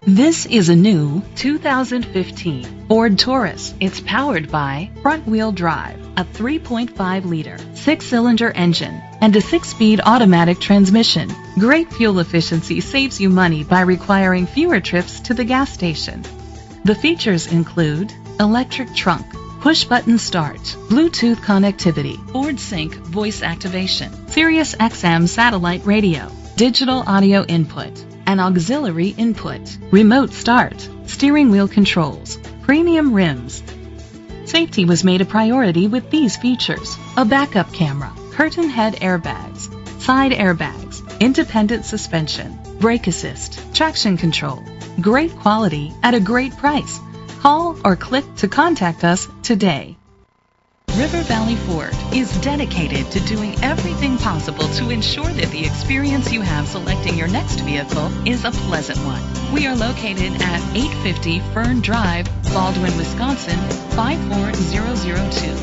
This is a new 2015 Ford Taurus. It's powered by front-wheel drive, a 3.5-liter, 6-cylinder engine, and a 6-speed automatic transmission. Great fuel efficiency saves you money by requiring fewer trips to the gas station. The features include electric trunk, push-button start, Bluetooth connectivity, Ford Sync voice activation, Sirius XM satellite radio, digital audio input, an auxiliary input, remote start, steering wheel controls, premium rims. Safety was made a priority with these features: a backup camera, curtain head airbags, side airbags, independent suspension, brake assist, traction control. Great quality at a great price. Call or click to contact us today. River Valley Ford is dedicated to doing everything possible to ensure that the experience you have selecting your next vehicle is a pleasant one. We are located at 850 Fern Drive, Baldwin, Wisconsin 54002.